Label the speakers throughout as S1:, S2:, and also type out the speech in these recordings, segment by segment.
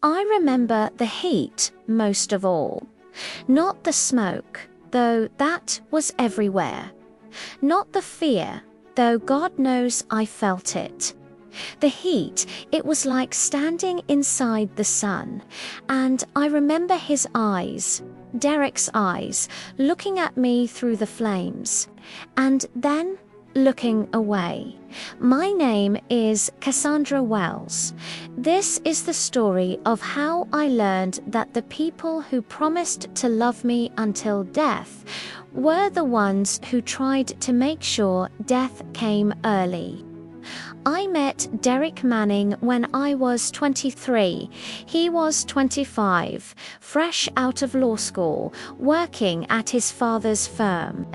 S1: I remember the heat most of all. Not the smoke, though that was everywhere. Not the fear, though God knows I felt it. The heat, it was like standing inside the sun, and I remember his eyes, Derek's eyes, looking at me through the flames, and then looking away. My name is Cassandra Wells. This is the story of how I learned that the people who promised to love me until death were the ones who tried to make sure death came early. I met Derek Manning when I was 23. He was 25, fresh out of law school, working at his father's firm.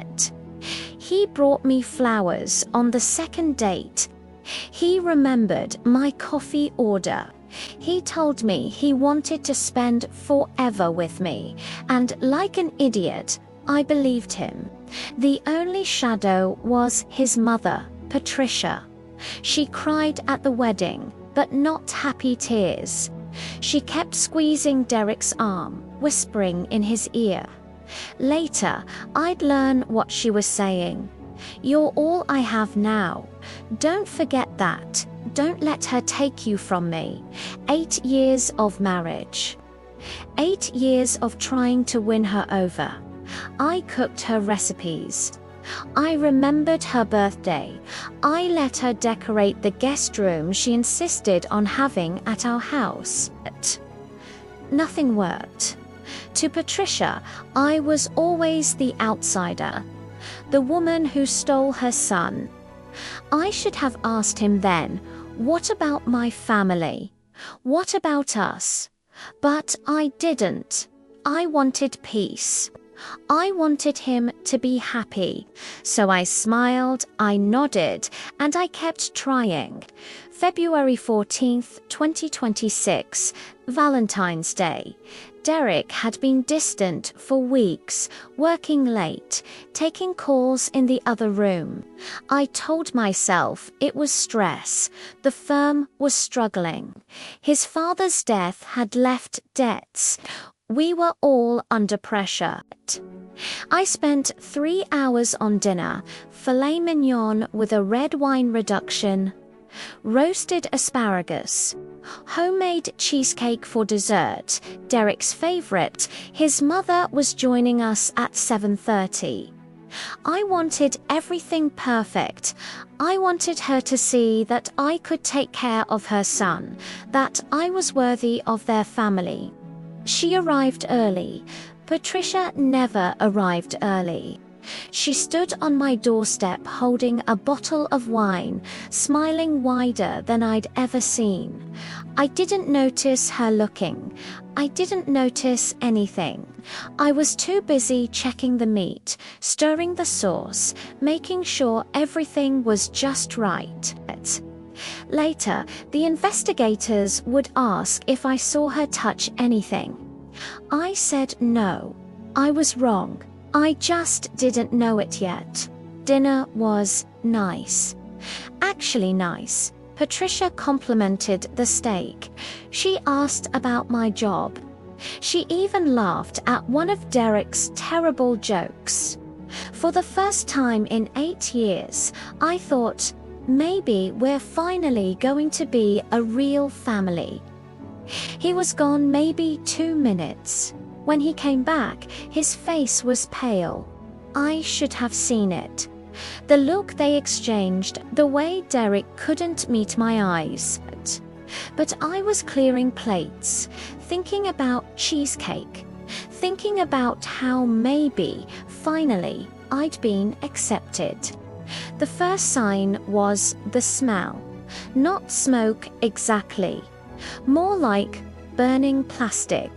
S1: He brought me flowers on the second date. He remembered my coffee order. He told me he wanted to spend forever with me, and like an idiot, I believed him. The only shadow was his mother, Patricia. She cried at the wedding, but not happy tears. She kept squeezing Derek's arm, whispering in his ear. Later, I'd learn what she was saying. "You're all I have now. Don't forget that. Don't let her take you from me." 8 years of marriage. 8 years of trying to win her over. I cooked her recipes. I remembered her birthday. I let her decorate the guest room she insisted on having at our house. Nothing worked. To Patricia, I was always the outsider, the woman who stole her son. I should have asked him then, what about my family? What about us? But I didn't. I wanted peace. I wanted him to be happy. So I smiled, I nodded, and I kept trying. February 14th, 2026, Valentine's Day. Derek had been distant for weeks, working late, taking calls in the other room. I told myself it was stress. The firm was struggling. His father's death had left debts. We were all under pressure. I spent 3 hours on dinner, filet mignon with a red wine reduction, roasted asparagus, homemade cheesecake for dessert, Derek's favorite. His mother was joining us at 7:30. I wanted everything perfect. I wanted her to see that I could take care of her son, that I was worthy of their family. She arrived early. Patricia never arrived early. She stood on my doorstep holding a bottle of wine, smiling wider than I'd ever seen. I didn't notice her looking. I didn't notice anything. I was too busy checking the meat, stirring the sauce, making sure everything was just right. Later, the investigators would ask if I saw her touch anything. I said no. I was wrong. I just didn't know it yet. Dinner was nice. Actually nice. Patricia complimented the steak. She asked about my job. She even laughed at one of Derek's terrible jokes. For the first time in 8 years, I thought, maybe we're finally going to be a real family. He was gone maybe 2 minutes. When he came back, his face was pale. I should have seen it. The look they exchanged, the way Derek couldn't meet my eyes. But I was clearing plates, thinking about cheesecake, thinking about how maybe, finally, I'd been accepted. The first sign was the smell. Not smoke exactly. More like burning plastic.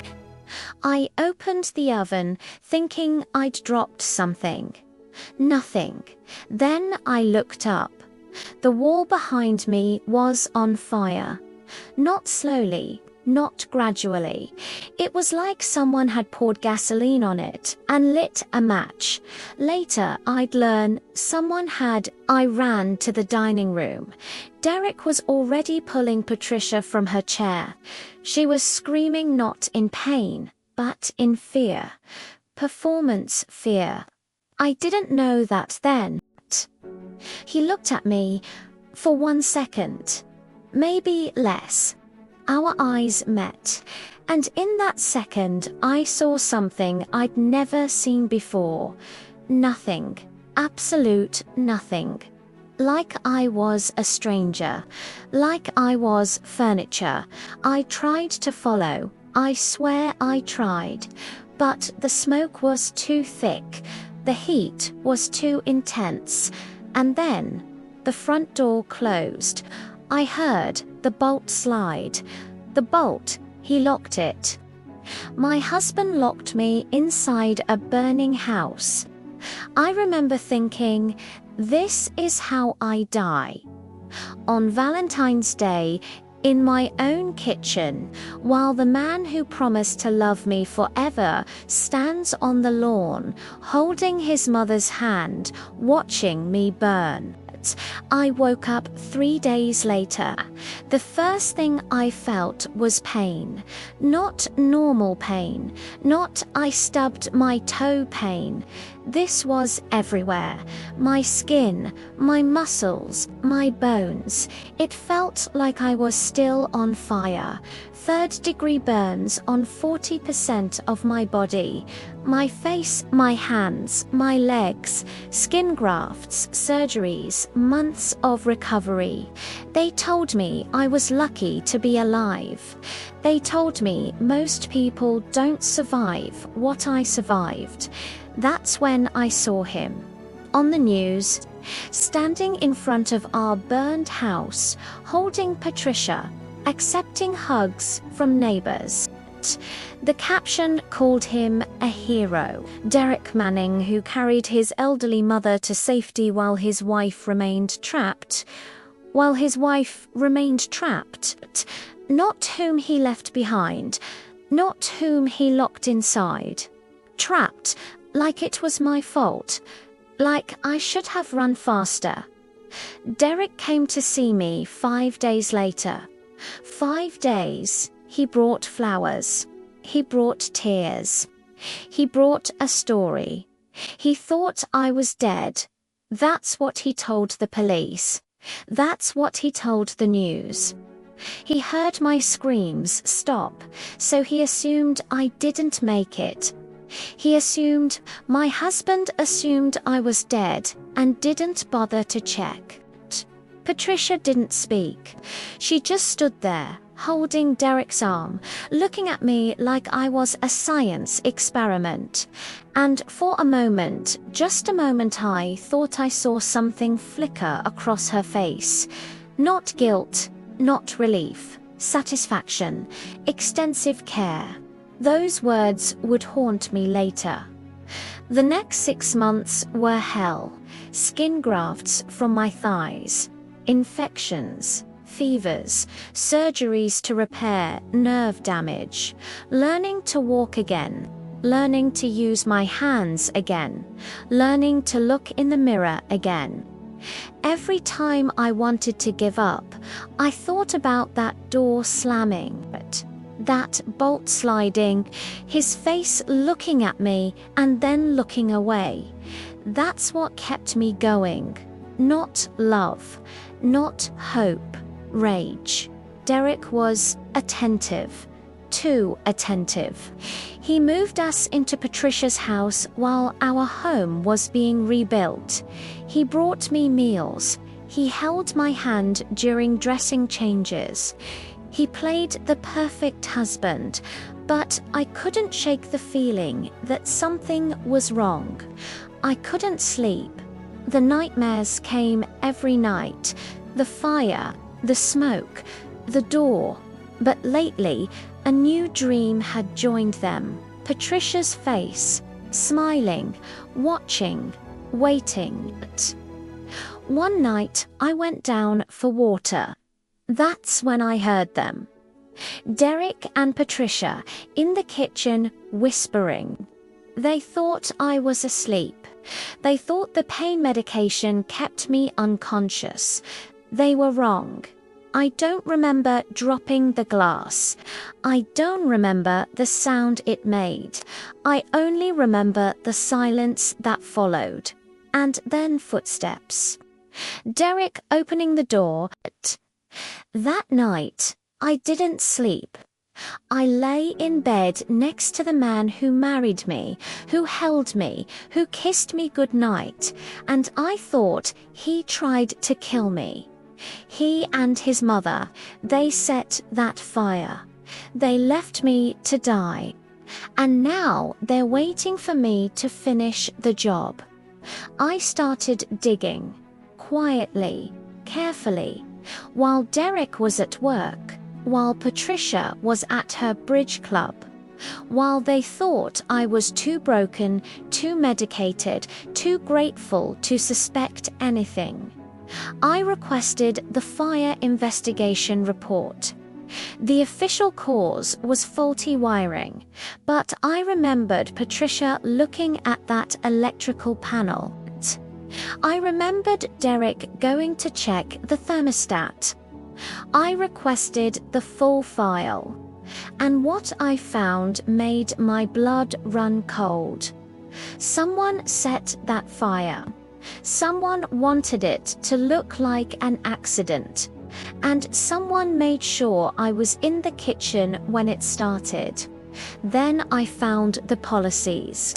S1: I opened the oven, thinking I'd dropped something. Nothing. Then I looked up. The wall behind me was on fire. Not slowly, not gradually. It was like someone had poured gasoline on it and lit a match. Later, I'd learn someone had. I ran to the dining room. Derek was already pulling Patricia from her chair. She was screaming not in pain, but in fear. Performance fear. I didn't know that then. He looked at me for 1 second, maybe less. Our eyes met, and in that second I saw something I'd never seen before. Nothing, absolute nothing. Like I was a stranger, like I was furniture. I tried to follow, I swear I tried, but the smoke was too thick, the heat was too intense, and then the front door closed. I heard the bolt slide. The bolt, he locked it. My husband locked me inside a burning house. I remember thinking, this is how I die. On Valentine's Day, in my own kitchen, while the man who promised to love me forever stands on the lawn, holding his mother's hand, watching me burn. I woke up 3 days later. The first thing I felt was pain. Not normal pain. Not I stubbed my toe pain. This was everywhere. My skin, my muscles, my bones. It felt like I was still on fire. 3rd-degree burns on 40% of my body. My face, my hands, my legs, skin grafts, surgeries, months of recovery. They told me I was lucky to be alive. They told me most people don't survive what I survived. That's when I saw him. On the news, standing in front of our burned house, holding Patricia, accepting hugs from neighbors. The caption called him a hero. Derek Manning, who carried his elderly mother to safety while his wife remained trapped. Not whom he left behind, not whom he locked inside. Trapped, like it was my fault, like I should have run faster. Derek came to see me 5 days later. 5 days, he brought flowers. He brought tears. He brought a story. He thought I was dead. That's what he told the police. That's what he told the news. He heard my screams stop, so he assumed I didn't make it. My husband assumed I was dead and didn't bother to check. Patricia didn't speak. She just stood there, holding Derek's arm, looking at me like I was a science experiment. And for a moment, just a moment, I thought I saw something flicker across her face. Not guilt, not relief, satisfaction, extensive care. Those words would haunt me later. The next 6 months were hell. Skin grafts from my thighs. Infections, fevers, surgeries to repair nerve damage, learning to walk again, learning to use my hands again, learning to look in the mirror again. Every time I wanted to give up, I thought about that door slamming, that bolt sliding, his face looking at me and then looking away. That's what kept me going. Not love, not hope, rage. Derek was attentive, too attentive. He moved us into Patricia's house while our home was being rebuilt. He brought me meals. He held my hand during dressing changes. He played the perfect husband, but I couldn't shake the feeling that something was wrong. I couldn't sleep. The nightmares came every night. The fire, the smoke, the door. But lately, a new dream had joined them. Patricia's face, smiling, watching, waiting. One night, I went down for water. That's when I heard them. Derek and Patricia in the kitchen whispering. They thought I was asleep. They thought the pain medication kept me unconscious. They were wrong. I don't remember dropping the glass. I don't remember the sound it made. I only remember the silence that followed. And then footsteps. Derek opening the door. That night, I didn't sleep. I lay in bed next to the man who married me, who held me, who kissed me goodnight, and I thought he tried to kill me. He and his mother, they set that fire. They left me to die. And now they're waiting for me to finish the job. I started digging, quietly, carefully, while Derek was at work, while Patricia was at her bridge club, while they thought I was too broken, too medicated, too grateful to suspect anything. I requested the fire investigation report. The official cause was faulty wiring, but I remembered Patricia looking at that electrical panel. I remembered Derek going to check the thermostat. I requested the full file, and what I found made my blood run cold. Someone set that fire. Someone wanted it to look like an accident, and someone made sure I was in the kitchen when it started. Then I found the policies.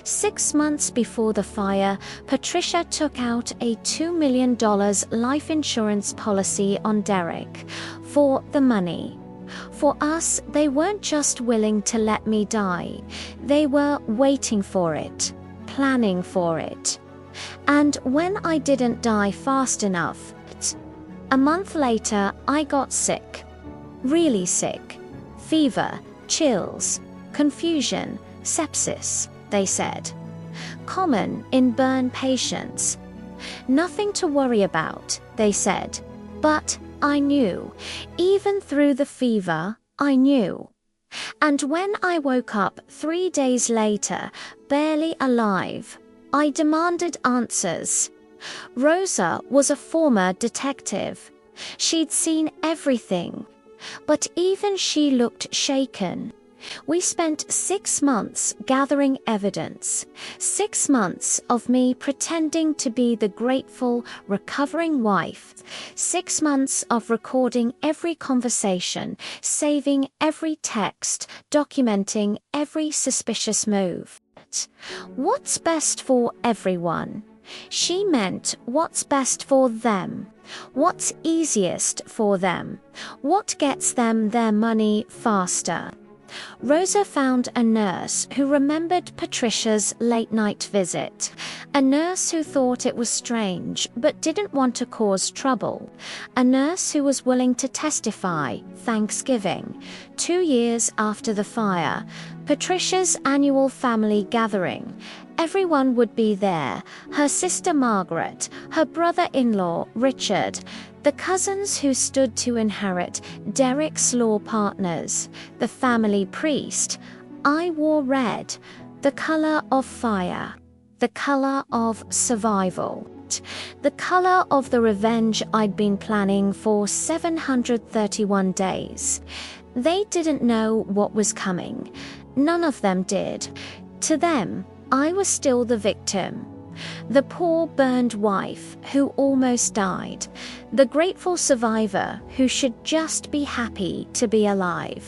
S1: 6 months before the fire, Patricia took out a $2 million life insurance policy on Derek for the money. For us, they weren't just willing to let me die. They were waiting for it, planning for it. And when I didn't die fast enough, a month later, I got sick. Really sick. Fever, chills, confusion, sepsis, they said. Common in burn patients. Nothing to worry about, they said. But I knew. Even through the fever, I knew. And when I woke up 3 days later, barely alive, I demanded answers. Rosa was a former detective. She'd seen everything. But even she looked shaken. We spent 6 months gathering evidence. 6 months of me pretending to be the grateful, recovering wife. 6 months of recording every conversation, saving every text, documenting every suspicious move. What's best for everyone? She meant what's best for them. What's easiest for them. What gets them their money faster. Rosa found a nurse who remembered Patricia's late-night visit. A nurse who thought it was strange but didn't want to cause trouble. A nurse who was willing to testify Thanksgiving, 2 years after the fire. Patricia's annual family gathering. Everyone would be there. Her sister Margaret, her brother-in-law Richard, the cousins who stood to inherit, Derek's law partners, the family priest. I wore red, the color of fire, the color of survival, the color of the revenge I'd been planning for 731 days. They didn't know what was coming. None of them did. To them, I was still the victim. The poor burned wife who almost died. The grateful survivor who should just be happy to be alive.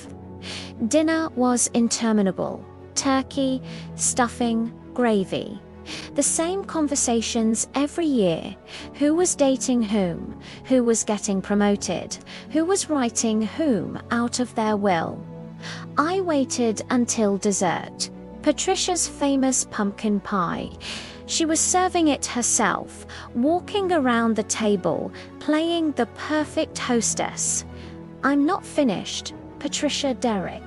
S1: Dinner was interminable. Turkey, stuffing, gravy. The same conversations every year. Who was dating whom? Who was getting promoted? Who was writing whom out of their will? I waited until dessert. Patricia's famous pumpkin pie. She was serving it herself, walking around the table, playing the perfect hostess. I'm not finished, Patricia Derek.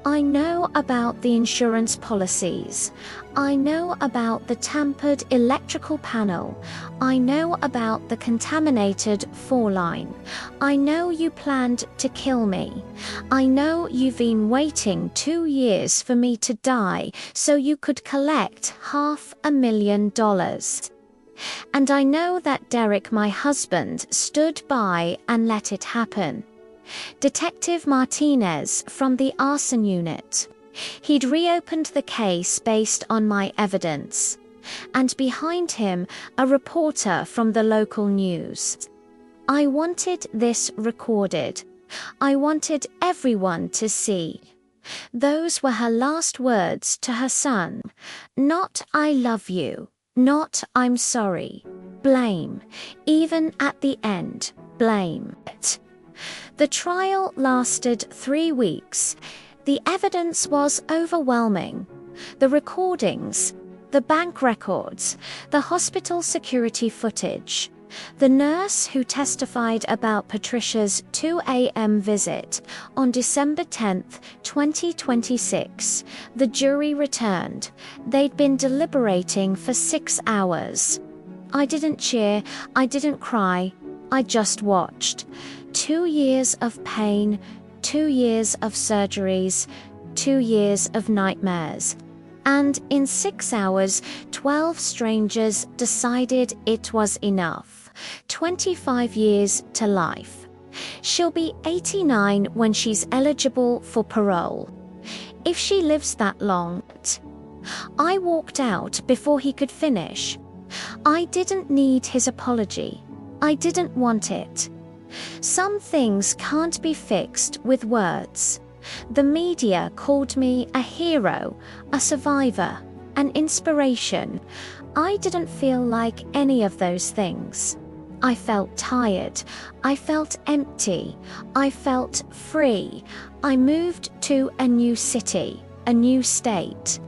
S1: I know about the insurance policies. I know about the tampered electrical panel. I know about the contaminated fall line. I know you planned to kill me. I know you've been waiting 2 years for me to die so you could collect $500,000. And I know that Derek, my husband, stood by and let it happen. Detective Martinez from the arson unit. He'd reopened the case based on my evidence. And behind him, a reporter from the local news. I wanted this recorded. I wanted everyone to see. Those were her last words to her son. Not "I love you," not "I'm sorry." Blame. Even at the end, blame. The trial lasted 3 weeks. The evidence was overwhelming. The recordings, the bank records, the hospital security footage, the nurse who testified about Patricia's 2 a.m. visit on December 10, 2026. The jury returned. They'd been deliberating for 6 hours. I didn't cheer, I didn't cry, I just watched. 2 years of pain, 2 years of surgeries, 2 years of nightmares. And in 6 hours, 12 strangers decided it was enough. 25 years to life. She'll be 89 when she's eligible for parole. If she lives that long. I walked out before he could finish. I didn't need his apology. I didn't want it. Some things can't be fixed with words. The media called me a hero, a survivor, an inspiration. I didn't feel like any of those things. I felt tired. I felt empty. I felt free. I moved to a new city, a new state.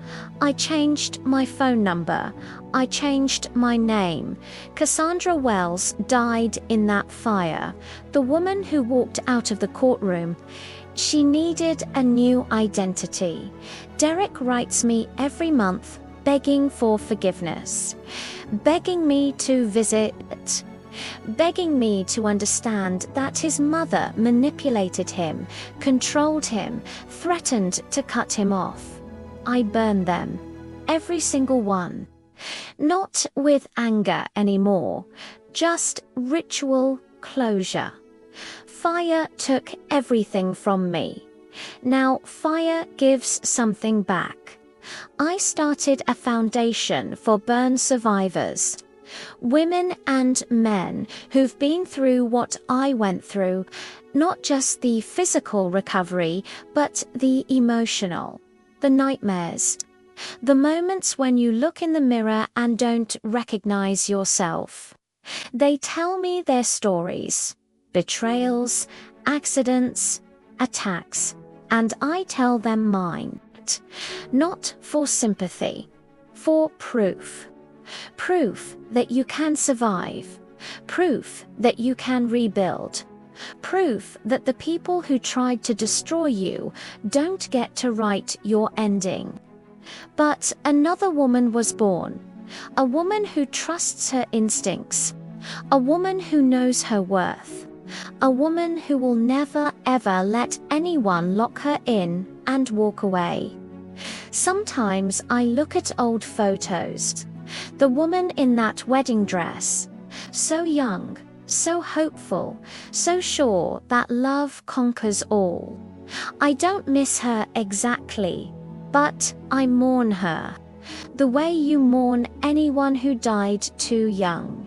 S1: I changed my phone number. I changed my name. Cassandra Wells died in that fire. The woman who walked out of the courtroom. She needed a new identity. Derek writes me every month, begging for forgiveness, begging me to visit, begging me to understand that his mother manipulated him, controlled him, threatened to cut him off. I burn them, every single one. Not with anger anymore, just ritual closure. Fire took everything from me. Now fire gives something back. I started a foundation for burn survivors. Women and men who've been through what I went through, not just the physical recovery, but the emotional, the nightmares. The moments when you look in the mirror and don't recognize yourself. They tell me their stories, betrayals, accidents, attacks, and I tell them mine. Not for sympathy, for proof. Proof that you can survive. Proof that you can rebuild. Proof that the people who tried to destroy you don't get to write your ending. But another woman was born. A woman who trusts her instincts. A woman who knows her worth. A woman who will never ever let anyone lock her in and walk away. Sometimes I look at old photos. The woman in that wedding dress. So young, so hopeful, so sure that love conquers all. I don't miss her exactly, but I mourn her. The way you mourn anyone who died too young.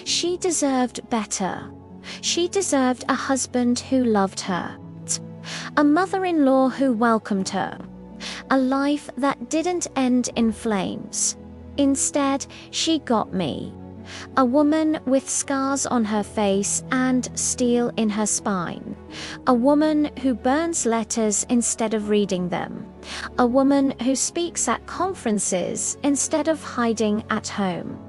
S1: She deserved better. She deserved a husband who loved her. A mother-in-law who welcomed her. A life that didn't end in flames. Instead, she got me. A woman with scars on her face and steel in her spine. A woman who burns letters instead of reading them. A woman who speaks at conferences instead of hiding at home.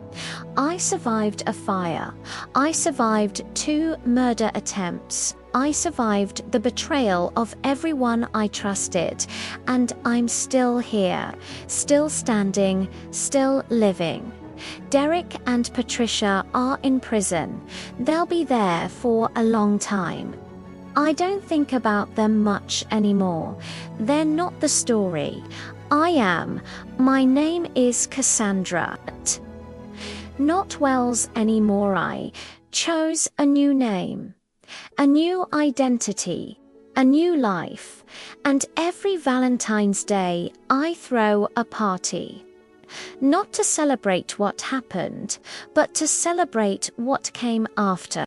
S1: I survived a fire. I survived 2 murder attempts. I survived the betrayal of everyone I trusted, and I'm still here, still standing, still living. Derek and Patricia are in prison. They'll be there for a long time. I don't think about them much anymore. They're not the story. I am. My name is Cassandra. Not Wells anymore. I chose a new name, a new identity, a new life, and every Valentine's Day I throw a party. Not to celebrate what happened, but to celebrate what came after.